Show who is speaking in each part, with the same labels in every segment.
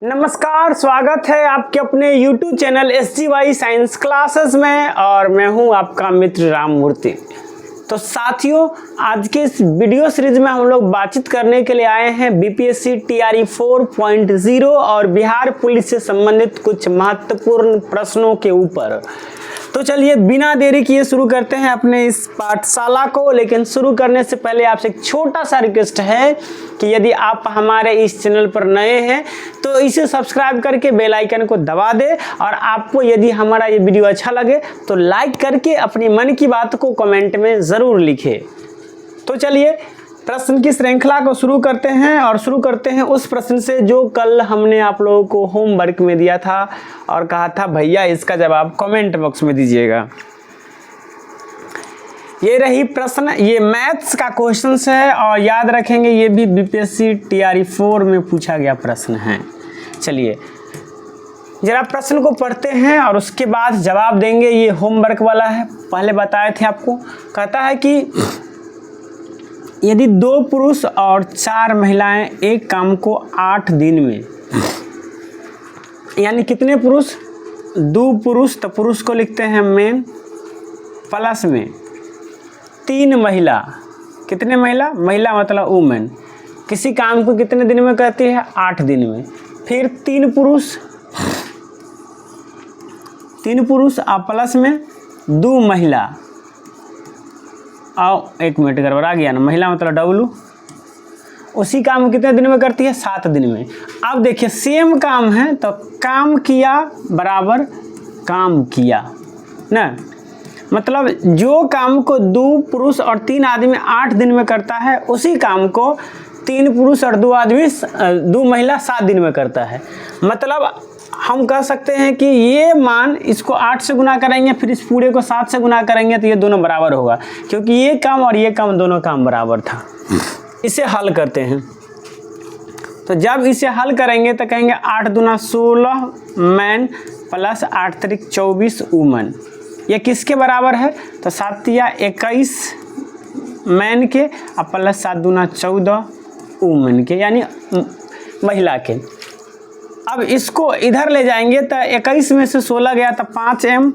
Speaker 1: नमस्कार, स्वागत है आपके अपने YouTube channel SGY science classes में और मैं हूं आपका मित्र राम मूर्ति। तो साथियों, आज के इस वीडियो सीरीज में हम लोग बातचीत करने के लिए आए हैं BPSC TRE 4.0 और बिहार पुलिस से संबंधित कुछ महत्वपूर्ण प्रश्नों के ऊपर। तो चलिए बिना देरी किए शुरू करते हैं अपने इस पाठशाला को। लेकिन शुरू करने से पहले आपसे एक छोटा सा रिक्वेस्ट है कि यदि आप हमारे इस चैनल पर नए हैं तो इसे सब्सक्राइब करके बेल आइकन को दबा दें और आपको यदि हमारा ये वीडियो अच्छा लगे तो लाइक करके अपनी मन की बात को कमेंट में ज़रूर लिखें। तो चलिए प्रश्न की श्रृंखला को शुरू करते हैं और शुरू करते हैं उस प्रश्न से जो कल हमने आप लोगों को होमवर्क में दिया था और कहा था भैया इसका जवाब कमेंट बॉक्स में दीजिएगा। ये रही प्रश्न, ये मैथ्स का क्वेश्चन है और याद रखेंगे ये भी BPSC TRE 4 में पूछा गया प्रश्न है। चलिए जरा प्रश्न को पढ़ते हैं और उसके बाद जवाब देंगे। ये होमवर्क वाला है, पहले बताए थे आपको। कहता है कि यदि 2 पुरुष और 4 महिलाएं एक काम को 8 दिन में, यानी कितने पुरुष? 2 पुरुष, तो पुरुष को लिखते हैं मेन, प्लस में 3 महिला। कितने महिला? महिला मतलब वुमेन। किसी काम को कितने दिन में करती है? 8 दिन में। फिर 3 पुरुष और प्लस में 2 महिला। और 1 मिनट गड़बड़ा गया ना, महिला मतलब W। उसी काम को कितने दिन में करती है? 7 दिन में। अब देखिए सेम काम है तो काम किया बराबर काम किया ना, मतलब जो काम को 2 पुरुष और 3 आदमी 8 दिन में करता है उसी काम को 3 पुरुष और 2 महिला 7 दिन में करता है। मतलब हम कह सकते हैं कि ये मान इसको 8 से गुना करेंगे फिर इस पूरे को 7 से गुना करेंगे तो ये दोनों बराबर होगा, क्योंकि ये काम और ये काम दोनों काम बराबर था। इसे हल करते हैं तो जब इसे हल करेंगे तो कहेंगे 8 दूना 16 मैन प्लस 8 त्रिक 24 वुमन। ये किसके बराबर है? तो 7 या 21 मैन के और प्लस 7 दूना 14 वुमन के, यानी महिला के। अब इसको इधर ले जाएंगे तो 21 में से 16 गया तो 5m,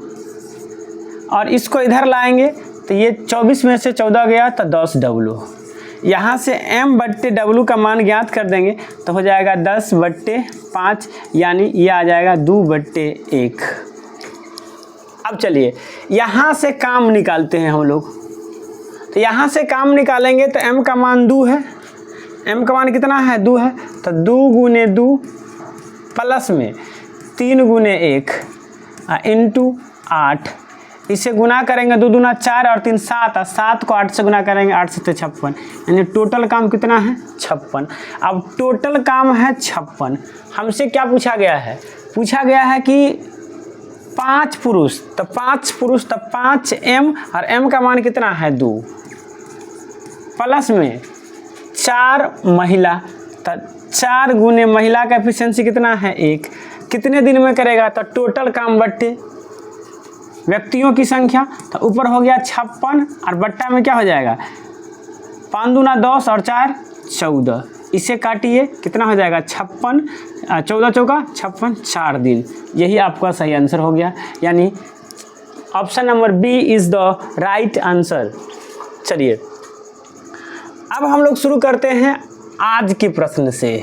Speaker 1: और इसको इधर लाएंगे तो ये 24 में से 14 गया तो 10w। यहाँ से m बट्टे w का मान ज्ञात कर देंगे तो हो जाएगा 10/5, यानी ये आ जाएगा 2/1। अब चलिए यहाँ से काम निकालते हैं हम लोग। तो यहाँ से काम निकालेंगे तो m का मान 2 है। m का मान कितना है? 2 है। तो 2 गुने 2 प्लस में 3 गुने 1 इंटू 8। इसे गुना करेंगे 2 दूना 4 और 3 7, और 7 को 8 से गुना करेंगे 8 से 56, यानी टोटल काम कितना है? 56। अब टोटल काम है 56। हमसे क्या पूछा गया है? पूछा गया है कि 5 पुरुष, तो 5m और m का मान कितना है? 2, प्लस में 4 महिला, तो 4 गुने महिला का एफिशिएंसी कितना है? 1। कितने दिन में करेगा? तो टोटल काम बट्टे व्यक्तियों की संख्या, तो ऊपर हो गया 56 और बट्टा में क्या हो जाएगा? 5 दूना 10 और 4 14। इसे काटिए कितना हो जाएगा? 56, 14 चौका 56, 4 दिन। यही आपका सही आंसर हो गया, यानी option number B is the right answer. चलिए अब हम लोग शुरू करते हैं आज के प्रश्न से,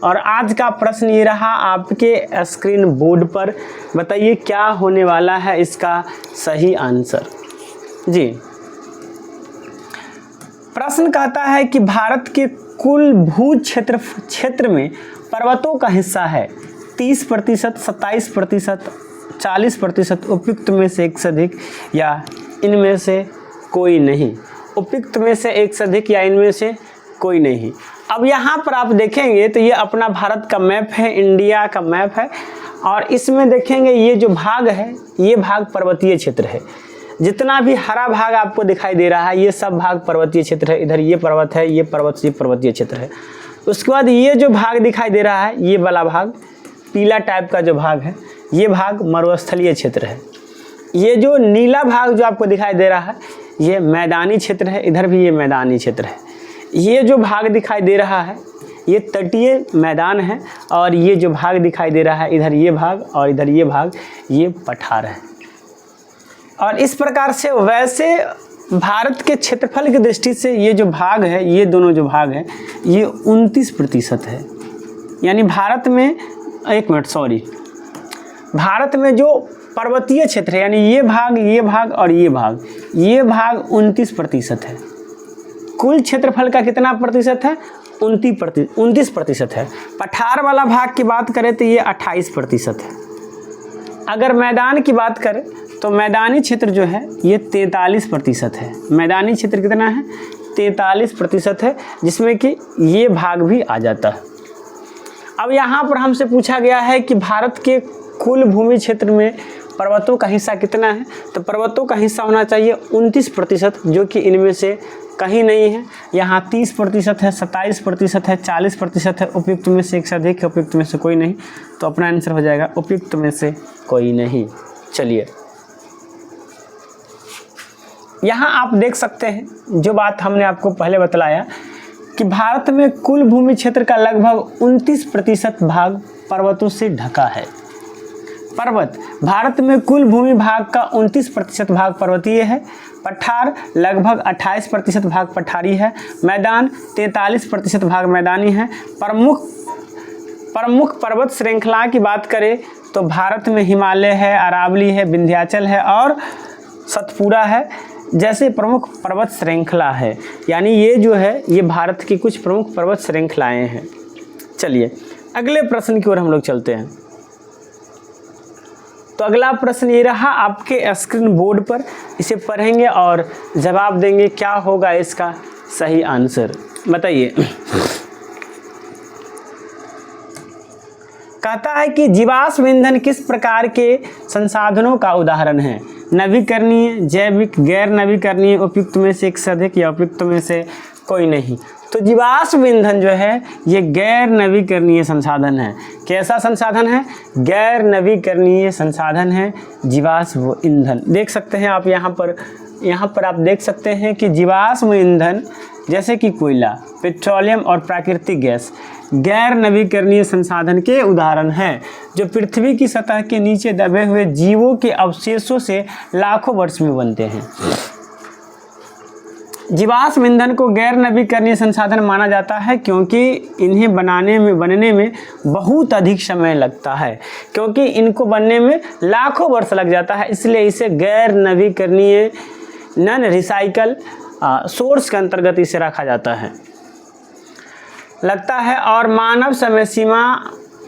Speaker 1: और आज का प्रश्न ये रहा आपके स्क्रीन बोर्ड पर। बताइए क्या होने वाला है इसका सही आंसर जी। प्रश्न कहता है कि भारत के कुल भू क्षेत्र में पर्वतों का हिस्सा है 30%, 27%, 40%, उपयुक्त में से एक से अधिक या इनमें से कोई नहीं। उपयुक्त में से एक से अधिक या इनमें से कोई नहीं। अब यहाँ पर आप देखेंगे तो ये अपना भारत का मैप है, इंडिया का मैप है, और इसमें देखेंगे ये जो भाग है ये भाग पर्वतीय क्षेत्र है। जितना भी हरा भाग आपको दिखाई दे रहा है ये सब भाग पर्वतीय क्षेत्र है। इधर ये पर्वत है, ये पर्वत, ये पर्वतीय क्षेत्र है। उसके बाद ये जो भाग दिखाई दे रहा है ये वाला भाग, पीला टाइप का जो भाग है, ये भाग मरुस्थलीय क्षेत्र है। ये जो नीला भाग जो आपको दिखाई दे रहा है ये मैदानी क्षेत्र है। इधर भी ये मैदानी क्षेत्र है। ये जो भाग दिखाई दे रहा है ये तटीय मैदान है और ये जो भाग दिखाई दे रहा है, इधर ये भाग और इधर ये भाग, ये पठार है। और इस प्रकार से वैसे भारत के क्षेत्रफल की दृष्टि से ये जो भाग है, ये दोनों जो भाग है, ये 29% है। यानी भारत में, एक मिनट सॉरी, भारत में जो पर्वतीय क्षेत्र है, यानी ये भाग और ये भाग 29% है। कुल क्षेत्रफल का कितना प्रतिशत है? 29% है। पठार वाला भाग की बात करें तो ये 28% है। अगर मैदान की बात करें तो मैदानी क्षेत्र जो है ये 43% है। मैदानी क्षेत्र कितना है? 43% है, जिसमें कि ये भाग भी आ जाता है। अब यहाँ पर हमसे पूछा गया है कि भारत के कुल भूमि क्षेत्र में पर्वतों का हिस्सा कितना है, तो पर्वतों का हिस्सा होना चाहिए 29%, जो कि इनमें से कहीं नहीं है। यहाँ 30% है, 27% है, 40% है। उपयुक्त में से एक से अधिक है, उपयुक्त में से कोई नहीं। तो अपना आंसर हो जाएगा उपयुक्त में से कोई नहीं। चलिए, यहाँ आप देख सकते हैं जो बात हमने आपको पहले बतलाया कि भारत में कुल भूमि क्षेत्र का लगभग 29% भाग पर्वतों से ढका है। पर्वत, भारत में कुल भूमि भाग का 29% भाग पर्वतीय है। पठार लगभग 28% भाग पठारी है। मैदान 43% भाग मैदानी है। प्रमुख पर्वत श्रृंखला की बात करें तो भारत में हिमालय है, अरावली है, विंध्याचल है और सतपुड़ा है जैसे प्रमुख पर्वत श्रृंखला है। यानी ये जो है ये भारत की कुछ प्रमुख पर्वत श्रृंखलाएँ हैं। चलिए अगले प्रश्न की ओर हम लोग चलते हैं। तो अगला प्रश्न ये रहा आपके स्क्रीन बोर्ड पर, इसे पढ़ेंगे और जवाब देंगे क्या होगा इसका सही आंसर। बताइए। कहता है कि जीवाश्म ईंधन किस प्रकार के संसाधनों का उदाहरण है? नवीकरणीय, जैविक, गैर नवीकरणीय, उपयुक्त में से एक से अधिक या उपयुक्त में से कोई नहीं। तो जीवाश्म ईंधन जो है ये गैर नवीकरणीय संसाधन है। कैसा संसाधन है? गैर नवीकरणीय संसाधन है जीवाश्म ईंधन। देख सकते हैं आप यहाँ पर आप देख सकते हैं कि जीवाश्म ईंधन जैसे कि कोयला, पेट्रोलियम और प्राकृतिक गैस गैर नवीकरणीय संसाधन के उदाहरण हैं, जो पृथ्वी की सतह के नीचे दबे हुए जीवों के अवशेषों से लाखों वर्ष में बनते हैं। जीवाश्म ईंधन को गैर नवीकरणीय संसाधन माना जाता है क्योंकि इन्हें बनने में बहुत अधिक समय लगता है, क्योंकि इनको बनने में लाखों वर्ष लग जाता है, इसलिए इसे गैर नवीकरणीय नॉन रिसाइकल सोर्स के अंतर्गत इसे रखा जाता है लगता है और मानव समय सीमा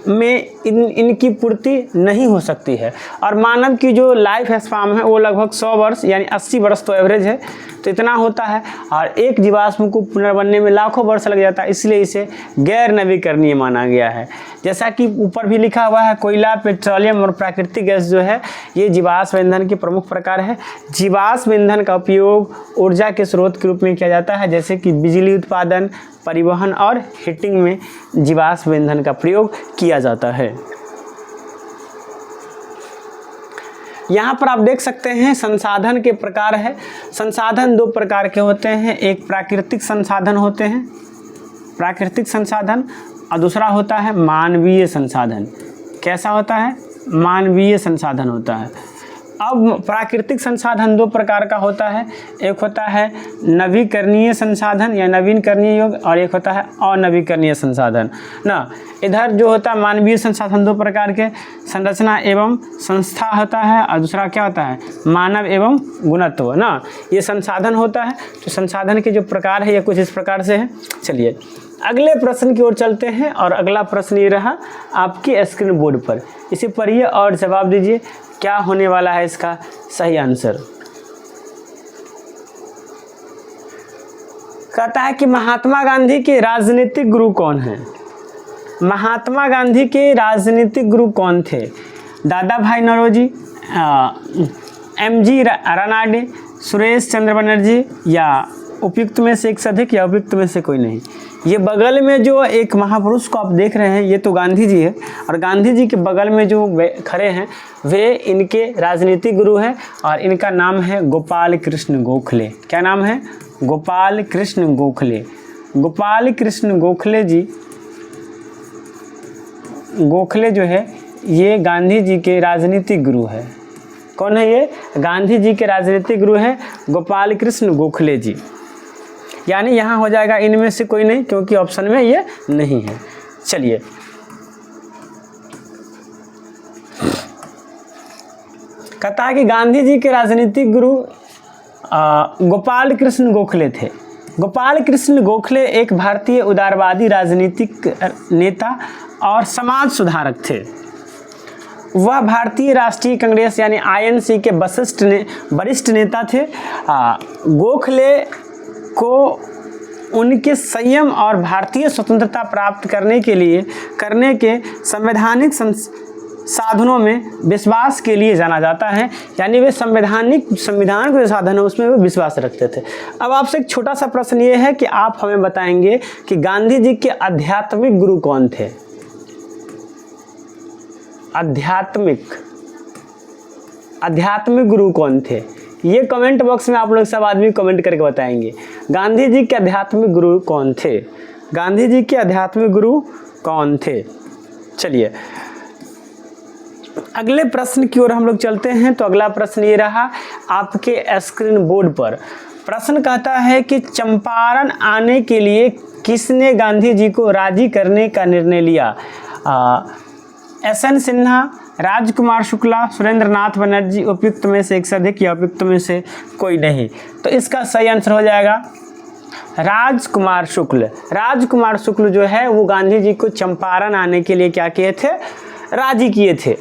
Speaker 1: में इनकी पूर्ति नहीं हो सकती है। और मानव की जो लाइफ स्पैन है वो लगभग 100 वर्ष यानी 80 वर्ष तो एवरेज है, तो इतना होता है। और एक जीवाश्म को पुनर्बनने में लाखों वर्ष लग जाता है, इसलिए इसे गैर नवीकरणीय माना गया है। जैसा कि ऊपर भी लिखा हुआ है, कोयला, पेट्रोलियम और प्राकृतिक गैस जो है ये जीवाश्म ईंधन के प्रमुख प्रकार है। जीवाश्म ईंधन का उपयोग ऊर्जा के स्रोत के रूप में किया जाता है, जैसे कि बिजली उत्पादन, परिवहन और हीटिंग में जीवाश्म ईंधन का प्रयोग किया जाता है। यहाँ पर आप देख सकते हैं संसाधन के प्रकार है। संसाधन दो प्रकार के होते हैं, एक प्राकृतिक संसाधन होते हैं, प्राकृतिक संसाधन, और दूसरा होता है मानवीय संसाधन। कैसा होता है? मानवीय संसाधन होता है। अब प्राकृतिक संसाधन दो प्रकार का होता है, एक होता है नवीकरणीय संसाधन या नवीकरणीय योग, और एक होता है अनवीकरणीय संसाधन ना। इधर जो होता है मानवीय संसाधन दो प्रकार के, संरचना एवं संस्था होता है, और दूसरा क्या होता है? मानव एवं गुणत्व ना। ये संसाधन होता है। तो संसाधन के जो प्रकार है ये कुछ इस प्रकार से है। चलिए अगले प्रश्न की ओर चलते हैं, और अगला प्रश्न ये रहा आपके स्क्रीन बोर्ड पर, इसे पढ़िए और जवाब दीजिए क्या होने वाला है इसका सही आंसर। कहता है कि महात्मा गांधी के राजनीतिक गुरु कौन हैं? महात्मा गांधी के राजनीतिक गुरु कौन थे? दादा भाई नौरोजी, एम.जी. रानाडे, सुरेश चंद्र बनर्जी, या उपयुक्त में से एक से अधिक या उपयुक्त में से कोई नहीं। ये बगल में जो एक महापुरुष को आप देख रहे हैं ये तो गांधी जी है, और गांधी जी के बगल में जो खड़े हैं वे इनके राजनीतिक गुरु हैं, और इनका नाम है गोपाल कृष्ण गोखले। क्या नाम है? गोपाल कृष्ण गोखले। गोपाल कृष्ण गोखले जी गोखले जो है ये गांधी जी के राजनीतिक गुरु है। कौन है ये? गांधी जी के राजनीतिक गुरु हैं गोपाल कृष्ण गोखले जी। यानी यहाँ हो जाएगा इनमें से कोई नहीं, क्योंकि ऑप्शन में ये नहीं है। चलिए कहता है कि गांधी जी के राजनीतिक गुरु गोपाल कृष्ण गोखले थे। गोपाल कृष्ण गोखले एक भारतीय उदारवादी राजनीतिक नेता और समाज सुधारक थे। वह भारतीय राष्ट्रीय कांग्रेस यानी आईएनसी के वरिष्ठ नेता थे। गोखले को उनके संयम और भारतीय स्वतंत्रता प्राप्त करने के संवैधानिक साधनों में विश्वास के लिए जाना जाता है। यानी वे संविधान के जो साधन है उसमें वे विश्वास रखते थे। अब आपसे एक छोटा सा प्रश्न ये है कि आप हमें बताएंगे कि गांधी जी के आध्यात्मिक गुरु कौन थे? आध्यात्मिक गुरु कौन थे? ये कमेंट बॉक्स में आप लोग सब आदमी कमेंट करके बताएंगे गांधी जी के आध्यात्मिक गुरु कौन थे। गांधी जी के आध्यात्मिक गुरु कौन थे? चलिए अगले प्रश्न की ओर हम लोग चलते हैं। तो अगला प्रश्न ये रहा आपके स्क्रीन बोर्ड पर। प्रश्न कहता है कि चंपारण आने के लिए किसने गांधी जी को राजी करने का निर्णय लिया? एसएन सिन्हा, राजकुमार शुक्ला, सुरेंद्रनाथ बनर्जी, उपयुक्त में से एक से अधिक या उपयुक्त में से कोई नहीं। तो इसका सही आंसर हो जाएगा राजकुमार शुक्ल। राजकुमार शुक्ल जो है वो गांधी जी को चंपारण आने के लिए क्या किए थे? राजी किए थे।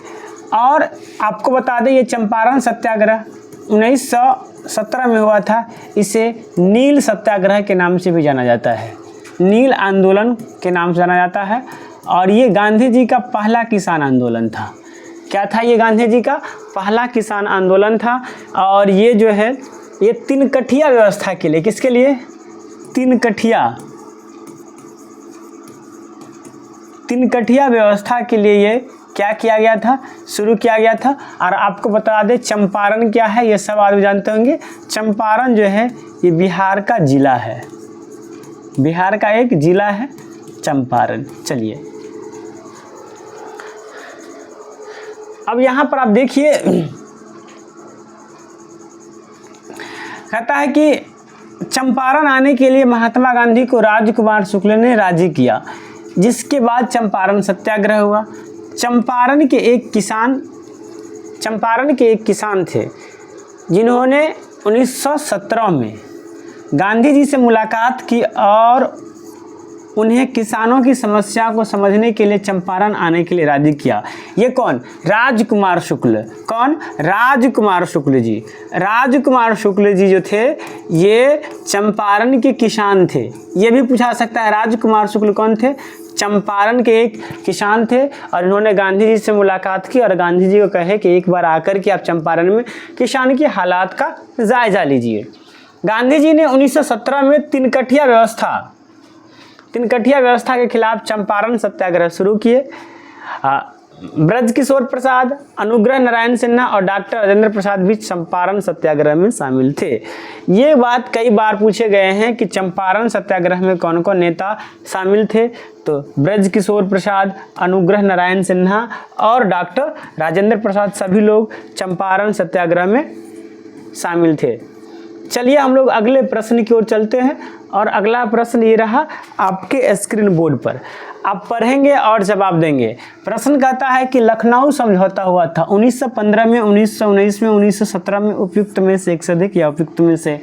Speaker 1: और आपको बता दें ये चंपारण सत्याग्रह 1917 में हुआ था। इसे नील सत्याग्रह के नाम से भी जाना जाता है, नील आंदोलन के नाम से जाना जाता है। और ये गांधी जी का पहला किसान आंदोलन था। क्या था ये? गांधी जी का पहला किसान आंदोलन था। और ये जो है ये तीन कठिया व्यवस्था के लिए, किसके लिए? तीन कठिया व्यवस्था के लिए ये क्या किया गया था? शुरू किया गया था। और आपको बता दें चंपारण क्या है, ये सब आदमी जानते होंगे। चंपारण जो है ये बिहार का जिला है, बिहार का एक जिला है चंपारण। चलिए अब यहाँ पर आप देखिए कहता है कि चंपारण आने के लिए महात्मा गांधी को राजकुमार शुक्ल ने राजी किया, जिसके बाद चंपारण सत्याग्रह हुआ। चंपारण के एक किसान थे जिन्होंने 1917 में गांधी जी से मुलाकात की और उन्हें किसानों की समस्या को समझने के लिए चंपारण आने के लिए राजी किया। ये कौन? राजकुमार शुक्ल। कौन? राजकुमार शुक्ल जी। राजकुमार शुक्ल जी जो थे ये चंपारण के किसान थे। ये भी पूछा सकता है राजकुमार शुक्ल कौन थे? चंपारण के एक किसान थे और इन्होंने गांधी जी से मुलाकात की और गांधी जी को कहे कि एक बार आकर के आप चंपारण में किसान की हालात का जायजा लीजिए। गांधी जी ने 1917 में तीन कठिया व्यवस्था के खिलाफ चंपारण सत्याग्रह शुरू किए। ब्रजकिशोर प्रसाद, अनुग्रह नारायण सिन्हा और डॉक्टर राजेंद्र प्रसाद भी चंपारण सत्याग्रह में शामिल थे। ये बात कई बार पूछे गए हैं कि चंपारण सत्याग्रह में कौन कौन नेता शामिल थे। तो ब्रजकिशोर प्रसाद, अनुग्रह नारायण सिन्हा और डॉक्टर राजेंद्र प्रसाद सभी लोग चंपारण सत्याग्रह में शामिल थे। चलिए हम लोग अगले प्रश्न की ओर चलते हैं और अगला प्रश्न ये रहा आपके स्क्रीन बोर्ड पर। आप पढ़ेंगे और जवाब देंगे। प्रश्न कहता है कि लखनऊ समझौता हुआ था 1915 में, 1919 में, 1917 में, उपयुक्त में से एक से अधिक या उपयुक्त में से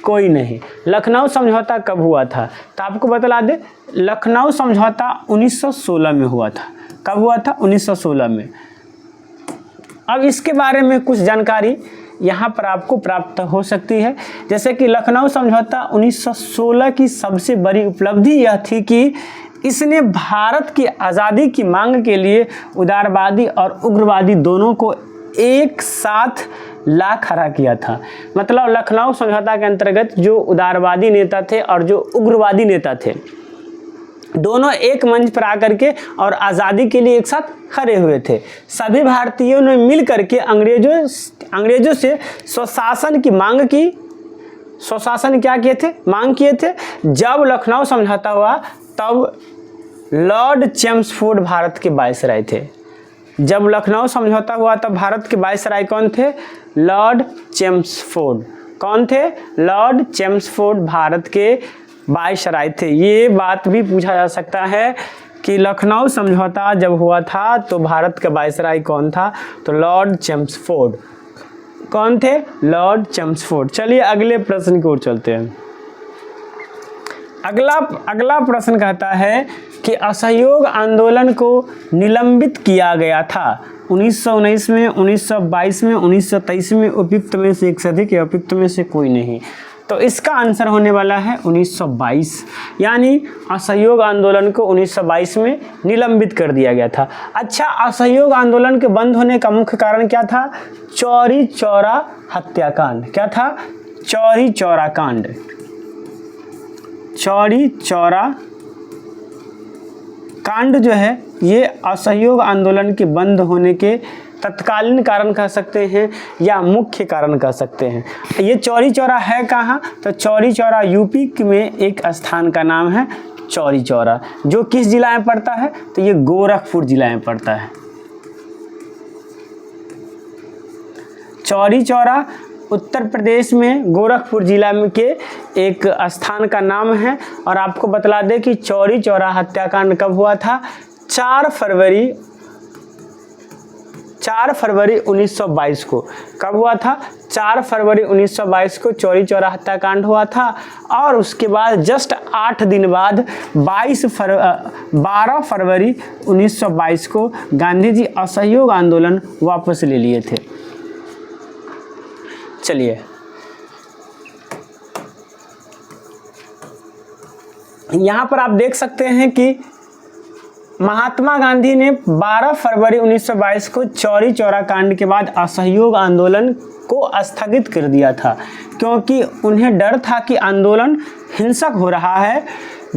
Speaker 1: कोई नहीं। लखनऊ समझौता कब हुआ था? तो आपको बता दें लखनऊ समझौता 1916 में हुआ था। कब हुआ था? 1916 में। अब इसके बारे में कुछ जानकारी यहाँ पर आपको प्राप्त हो सकती है। जैसे कि लखनऊ समझौता 1916 की सबसे बड़ी उपलब्धि यह थी कि इसने भारत की आज़ादी की मांग के लिए उदारवादी और उग्रवादी दोनों को एक साथ ला खड़ा किया था। मतलब लखनऊ समझौता के अंतर्गत जो उदारवादी नेता थे और जो उग्रवादी नेता थे दोनों एक मंच पर आकर के और आज़ादी के लिए एक साथ खड़े हुए थे। सभी भारतीयों ने मिल करके अंग्रेजों से स्वशासन की मांग की। स्वशासन क्या किए थे? मांग किए थे। जब लखनऊ समझौता हुआ तब लॉर्ड चेम्सफोर्ड भारत के वायसराय थे। जब लखनऊ समझौता हुआ तब भारत के वायसराय कौन थे? Lord Chelmsford. कौन थे? लॉर्ड चेम्सफोर्ड भारत के वायसराय थे। ये बात भी पूछा जा सकता है कि लखनऊ समझौता जब हुआ था तो भारत का वायसराय कौन था? तो लॉर्ड चेम्सफोर्ड। कौन थे? Lord Chelmsford. चलिए अगले प्रश्न की ओर चलते हैं। अगला प्रश्न कहता है कि असहयोग आंदोलन को निलंबित किया गया था 1919 में, 1922 में, 1923 में, उपयुक्त में से एक से अधिक या उपयुक्त में से कोई नहीं। तो इसका आंसर होने वाला है 1922, यानी असहयोग आंदोलन को 1922 में निलंबित कर दिया गया था। अच्छा, असहयोग आंदोलन के बंद होने का मुख्य कारण क्या था? चौरी चौरा हत्याकांड। क्या था? चौरी चौरा कांड। चौरी चौरा कांड जो है ये असहयोग आंदोलन के बंद होने के तत्कालीन कारण कह सकते हैं या मुख्य कारण कह सकते हैं। ये चौरी चौरा है कहाँ? तो चौरी चौरा यूपी में एक स्थान का नाम है चौरी चौरा, जो किस जिला में पड़ता है? तो ये गोरखपुर जिला में पड़ता है। चौरी चौरा उत्तर प्रदेश में गोरखपुर जिला में के एक स्थान का नाम है। और आपको बतला दें कि चौरी चौरा हत्याकांड कब हुआ था? 4 फरवरी 1922 को। कब हुआ था? 4 फरवरी 1922 को चौरी चौरा हत्याकांड हुआ था। और उसके बाद जस्ट 8 दिन बाद 12 फरवरी 1922 को गांधी जी असहयोग आंदोलन वापस ले लिए थे। चलिए यहाँ पर आप देख सकते हैं कि महात्मा गांधी ने 12 फरवरी 1922 को चौरी चौरा कांड के बाद असहयोग आंदोलन को स्थगित कर दिया था, क्योंकि उन्हें डर था कि आंदोलन हिंसक हो रहा है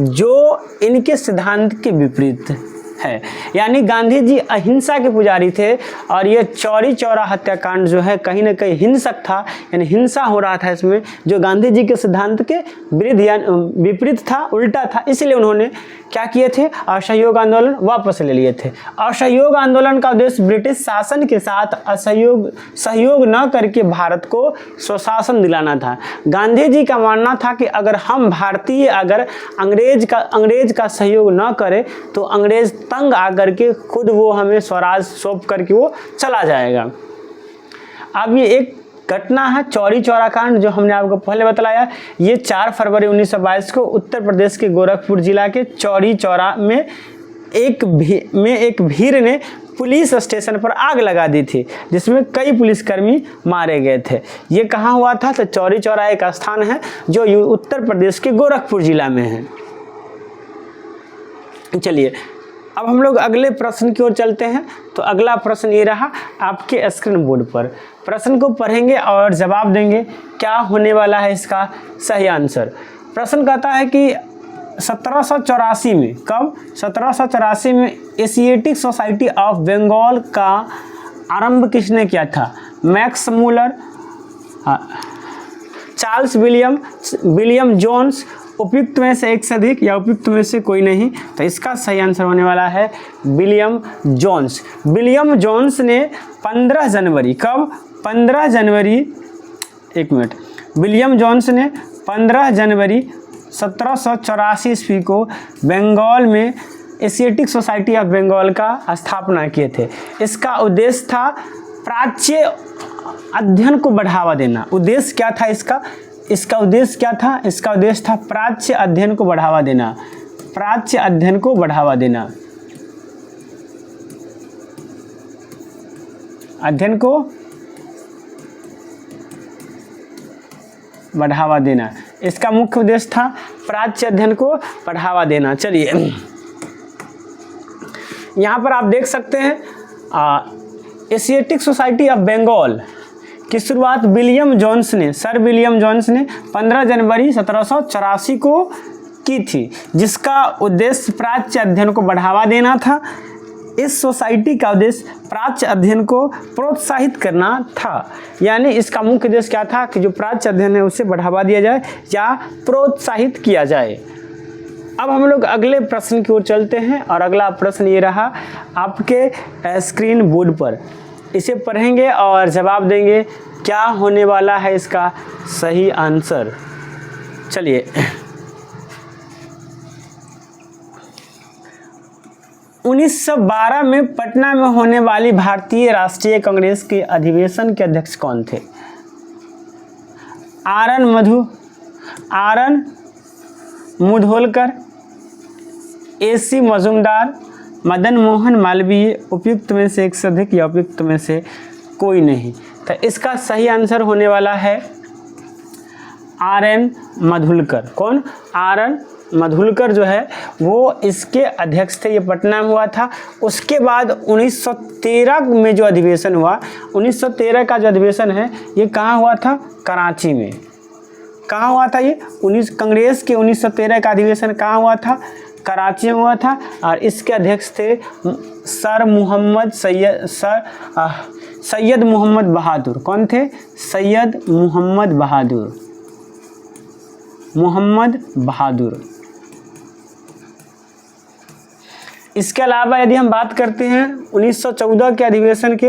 Speaker 1: जो इनके सिद्धांत के विपरीत है। यानी गांधी जी अहिंसा के पुजारी थे और ये चौरी चौरा हत्याकांड जो है कहीं ना कहीं हिंसक था, यानी हिंसा हो रहा था इसमें, जो गांधी जी के सिद्धांत के विरुद्ध या विपरीत था, उल्टा था। इसलिए उन्होंने क्या किए थे? असहयोग आंदोलन वापस ले लिए थे। असहयोग आंदोलन का उद्देश्य ब्रिटिश शासन के साथ सहयोग न करके भारत को स्वशासन दिलाना था। गांधी जी का मानना था कि अगर हम भारतीय अगर अंग्रेज का सहयोग न करें तो अंग्रेज तंग आकर के खुद वो हमें स्वराज सौंप करके वो चला जाएगा। अब ये एक घटना है चौरी चौरा कांड जो हमने आपको पहले बताया। ये 4 फरवरी 1922 को उत्तर प्रदेश के गोरखपुर जिला के चौरी चौरा में एक भीड़ ने पुलिस स्टेशन पर आग लगा दी थी, जिसमें कई पुलिसकर्मी मारे गए थे। ये कहाँ हुआ था? तो चौरी चौरा एक स्थान है जो उत्तर प्रदेश के गोरखपुर जिला में है। चलिए अब हम लोग अगले प्रश्न की ओर चलते हैं। तो अगला प्रश्न ये रहा आपके स्क्रीन बोर्ड पर। प्रश्न को पढ़ेंगे और जवाब देंगे क्या होने वाला है इसका सही आंसर। प्रश्न कहता है कि 1784 में, कब? 1784 में एशियाटिक सोसाइटी ऑफ बंगाल का आरंभ किसने किया था? Max Muller, Charles William Jones, उपयुक्त में से एक से अधिक या उपयुक्त में से कोई नहीं। तो इसका सही आंसर होने वाला है विलियम जोन्स। विलियम जोन्स ने 15 जनवरी, कब? 15 जनवरी, एक मिनट, विलियम जोन्स ने 15 जनवरी 1784 ईस्वी को बंगाल में एशियाटिक सोसाइटी ऑफ बंगाल का स्थापना किए थे। इसका उद्देश्य था प्राच्य अध्ययन को बढ़ावा देना। उद्देश्य क्या था इसका? इसका उद्देश्य क्या था? इसका उद्देश्य था प्राच्य अध्ययन को बढ़ावा देना। प्राच्य अध्ययन को बढ़ावा देना, अध्ययन को बढ़ावा देना, इसका मुख्य उद्देश्य था प्राच्य अध्ययन को बढ़ावा देना। चलिए यहाँ पर आप देख सकते हैं एशियाटिक सोसाइटी ऑफ बंगाल की शुरुआत सर विलियम जोन्स ने 15 जनवरी 1784 को की थी, जिसका उद्देश्य प्राच्य अध्ययन को बढ़ावा देना था। इस सोसाइटी का उद्देश्य प्राच्य अध्ययन को प्रोत्साहित करना था। यानी इसका मुख्य उद्देश्य क्या था कि जो प्राच्य अध्ययन है उसे बढ़ावा दिया जाए या प्रोत्साहित किया जाए। अब हम लोग अगले प्रश्न की ओर चलते हैं और अगला प्रश्न ये रहा आपके स्क्रीन बोर्ड पर। इसे पढ़ेंगे और जवाब देंगे क्या होने वाला है इसका सही आंसर। चलिए, 1912 में पटना में होने वाली भारतीय राष्ट्रीय कांग्रेस के अधिवेशन के अध्यक्ष कौन थे? आर.एन. मुधोलकर, ए.सी. मजूमदार, मदन मोहन मालवीय, उपयुक्त में से एक से अधिक या उपयुक्त में से कोई नहीं। तो इसका सही आंसर होने वाला है आर.एन. मधुलकर। कौन? आर.एन. मधुलकर जो है वो इसके अध्यक्ष थे। ये पटना में हुआ था। उसके बाद 1913 में जो अधिवेशन हुआ, 1913 का जो अधिवेशन है ये कहाँ हुआ था? कराची में। कहाँ हुआ था ये? कांग्रेस के 1913 का अधिवेशन कहाँ हुआ था? कराची में हुआ था। और इसके अध्यक्ष थे सैयद मोहम्मद बहादुर। कौन थे? सैयद मोहम्मद बहादुर। इसके अलावा यदि हम बात करते हैं 1914 के अधिवेशन के,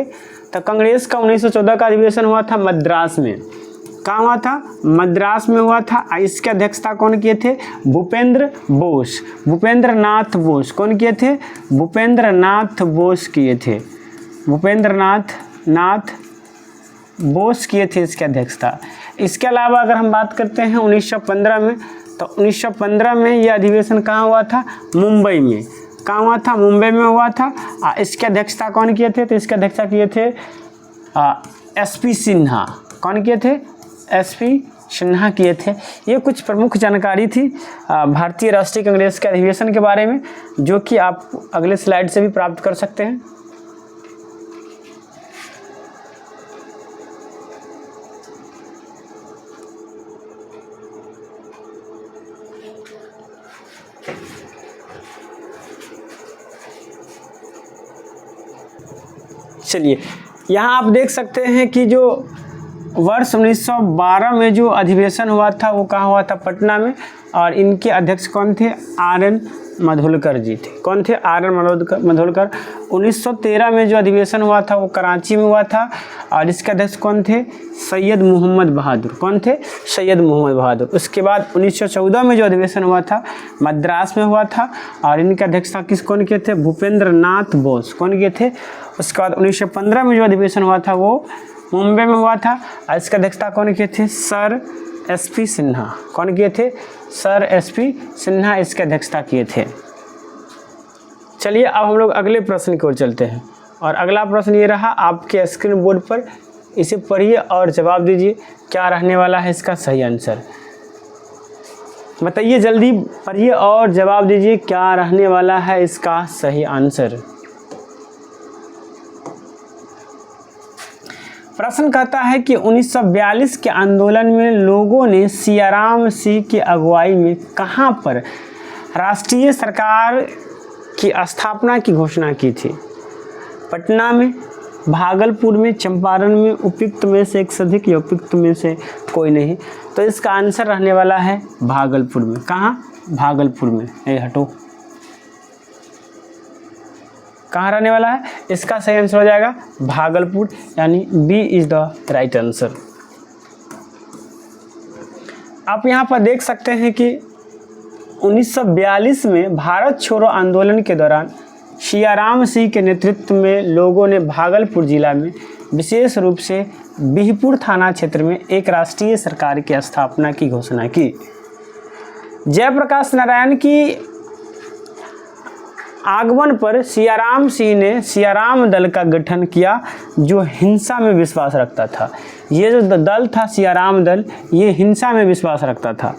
Speaker 1: तो कांग्रेस का 1914 का अधिवेशन हुआ था मद्रास में। कहाँ हुआ था? मद्रास में हुआ था। इसके अध्यक्षता कौन किए थे? भूपेंद्रनाथ बोस। कौन किए थे? भूपेंद्रनाथ बोस किए थे इसके अध्यक्षता। इसके अलावा अगर हम बात करते हैं 1915 में, तो 1915 में यह अधिवेशन कहाँ हुआ था? मुंबई में। कहाँ हुआ था? मुंबई में हुआ था। इसके अध्यक्षता कौन किए थे? तो इसके अध्यक्षता किए थे एस.पी. सिन्हा। कौन किए थे? एस.पी. सिन्हा किए थे। ये कुछ प्रमुख जानकारी थी भारतीय राष्ट्रीय कांग्रेस के अधिवेशन के बारे में, जो कि आप अगले स्लाइड से भी प्राप्त कर सकते हैं। चलिए, यहाँ आप देख सकते हैं कि जो वर्ष 1912 में जो अधिवेशन हुआ था वो कहाँ हुआ था? पटना में। और इनके अध्यक्ष कौन थे? आर.एन. मधुलकर जी थे। कौन थे? आर.एन. मधुलकर। 1913 में जो अधिवेशन हुआ था वो कराची में हुआ था। और इसके अध्यक्ष कौन थे? सैयद मोहम्मद बहादुर। कौन थे? सैयद मोहम्मद बहादुर। उसके बाद 1914 में जो अधिवेशन हुआ था मद्रास में हुआ था। और इनके अध्यक्षता कौन किए थे? भूपेंद्रनाथ बोस। कौन किए थे? उसके बाद 1915 में जो अधिवेशन हुआ था वो मुंबई में हुआ था। और इसका अध्यक्षता कौन किए थे? Sir S P. सिन्हा। कौन किए थे? Sir S P. सिन्हा इसके अध्यक्षता किए थे। चलिए, अब हम लोग अगले प्रश्न की ओर चलते हैं। और अगला प्रश्न ये रहा आपके स्क्रीन बोर्ड पर। इसे पढ़िए और जवाब दीजिए क्या रहने वाला है इसका सही आंसर। बताइए, जल्दी पढ़िए और जवाब दीजिए क्या रहने वाला है इसका सही आंसर। प्रश्न कहता है कि 1942 के आंदोलन में लोगों ने सियाराम सिंह की अगुवाई में कहां पर राष्ट्रीय सरकार की स्थापना की घोषणा की थी? पटना में, भागलपुर में, चंपारण में, उपयुक्त में से एक से अधिक या उपयुक्त में से कोई नहीं। तो इसका आंसर रहने वाला है भागलपुर में। कहाँ? भागलपुर में। हटो, कहाँ रहने वाला है? इसका सही आंसर हो जाएगा भागलपुर, यानी B is the right answer. आप यहाँ पर देख सकते हैं कि 1942 में भारत छोड़ो आंदोलन के दौरान सियाराम सिंह के नेतृत्व में लोगों ने भागलपुर जिला में, विशेष रूप से बिहपुर थाना क्षेत्र में एक राष्ट्रीय सरकार की स्थापना की घोषणा की। जयप्रकाश नारायण की आगमन पर सियाराम सिंह ने सियाराम दल का गठन किया, जो हिंसा में विश्वास रखता था। ये जो दल था सियाराम दल, ये हिंसा में विश्वास रखता था।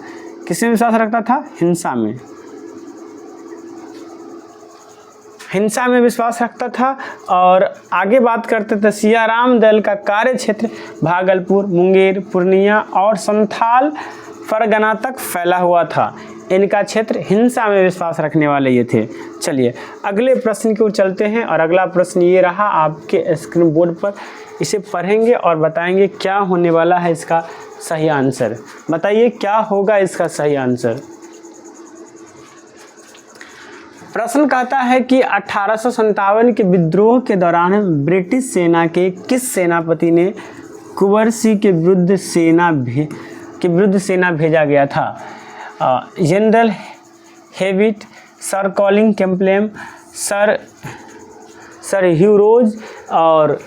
Speaker 1: किसमें विश्वास रखता था? हिंसा में। हिंसा में विश्वास रखता था। और आगे बात करते थे, सियाराम दल का कार्य क्षेत्र भागलपुर, मुंगेर, पूर्णिया और संथाल परगना तक फैला हुआ था। इनका क्षेत्र हिंसा में विश्वास रखने वाले ये थे। चलिए, अगले प्रश्न की ओर चलते हैं। और अगला प्रश्न ये रहा आपके स्क्रीन बोर्ड पर। इसे पढ़ेंगे और बताएंगे क्या होने वाला है इसका सही आंसर। बताइए क्या होगा इसका सही आंसर। प्रश्न कहता है कि 1857 के विद्रोह के दौरान ब्रिटिश सेना के किस सेनापति ने कुंवर सिंह के विरुद्ध सेना भेजा गया था? General Hewitt, sir Colin Campbell, sir Hugh Rose, और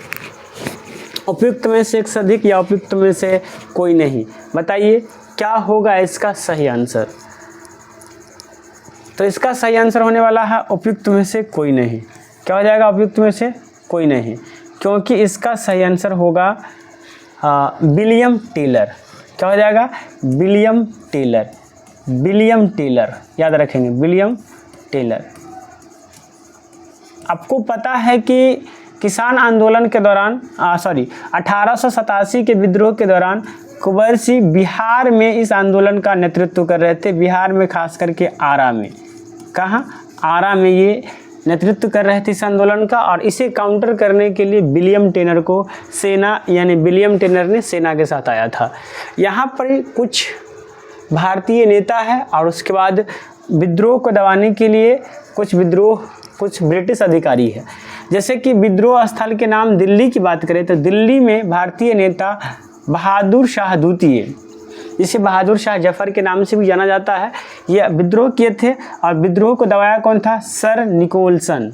Speaker 1: उपयुक्त में से एक से अधिक या उपयुक्त में से कोई नहीं। बताइए क्या होगा इसका सही आंसर? तो इसका सही आंसर होने वाला है उपयुक्त में से कोई नहीं। क्या हो जाएगा? उपयुक्त में से कोई नहीं, क्योंकि इसका सही आंसर होगा विलियम टेलर। क्या हो जाएगा? William Taylor. विलियम टेलर याद रखेंगे, विलियम टेलर। आपको पता है कि किसान आंदोलन के दौरान 1887 के विद्रोह के दौरान कुंवर सिंह बिहार में इस आंदोलन का नेतृत्व कर रहे थे। बिहार में खास करके आरा में। कहाँ? आरा में ये नेतृत्व कर रहे थे इस आंदोलन का, और इसे काउंटर करने के लिए विलियम टेलर को सेना यानी विलियम टेलर ने सेना के साथ आया था। यहाँ पर कुछ भारतीय नेता है और उसके बाद विद्रोह को दबाने के लिए कुछ ब्रिटिश अधिकारी है। जैसे कि विद्रोह स्थल के नाम दिल्ली की बात करें तो दिल्ली में भारतीय नेता बहादुर शाह द्वितीय, जिसे बहादुर शाह जफर के नाम से भी जाना जाता है, ये विद्रोह किए थे। और विद्रोह को दबाया कौन था? Sir Nicholson.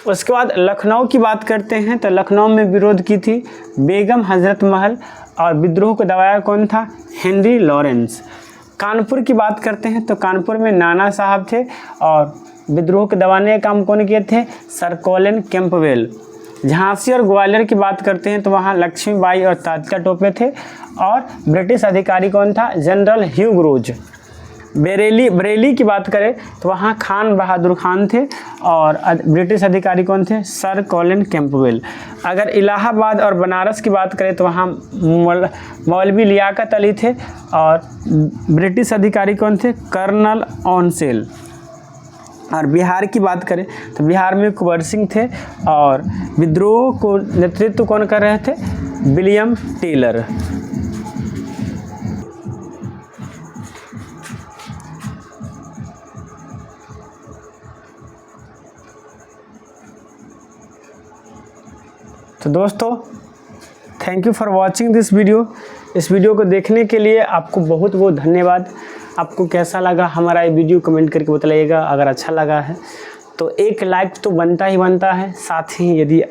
Speaker 1: उसके बाद लखनऊ की बात करते हैं तो लखनऊ में विरोध की थी बेगम हजरत महल, और विद्रोह को दबाया कौन था? Henry Lawrence. कानपुर की बात करते हैं तो कानपुर में नाना साहब थे, और विद्रोह को दबाने का काम कौन किए थे? Sir Colin Campbell. झांसी और ग्वालियर की बात करते हैं तो वहाँ लक्ष्मीबाई और तात्या टोपे थे, और ब्रिटिश अधिकारी कौन था? जनरल ह्यू रोज। बरेली की बात करें तो वहाँ खान बहादुर खान थे, और ब्रिटिश अधिकारी कौन थे? Sir Colin Campbell. अगर इलाहाबाद और बनारस की बात करें तो वहाँ मौलवी लियाकत अली थे, और ब्रिटिश अधिकारी कौन थे? कर्नल ऑनसेल। और बिहार की बात करें तो बिहार में कुंवर सिंह थे, और विद्रोह को नेतृत्व कौन कर रहे थे? William Taylor. तो दोस्तों, thank you for watching this video. इस वीडियो को देखने के लिए आपको बहुत बहुत धन्यवाद। आपको कैसा लगा हमारा ये वीडियो कमेंट करके बताइएगा। अगर अच्छा लगा है तो एक लाइक तो बनता ही बनता है। साथ ही यदि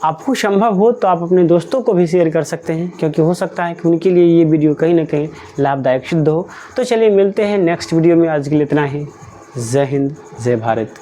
Speaker 1: आपको संभव हो तो आप अपने दोस्तों को भी शेयर कर सकते हैं, क्योंकि हो सकता है कि उनके लिए ये वीडियो कहीं ना कहीं लाभदायक सिद्ध हो। तो चलिए मिलते हैं नेक्स्ट वीडियो में। आज के लिए इतना ही। जय हिंद, जय भारत।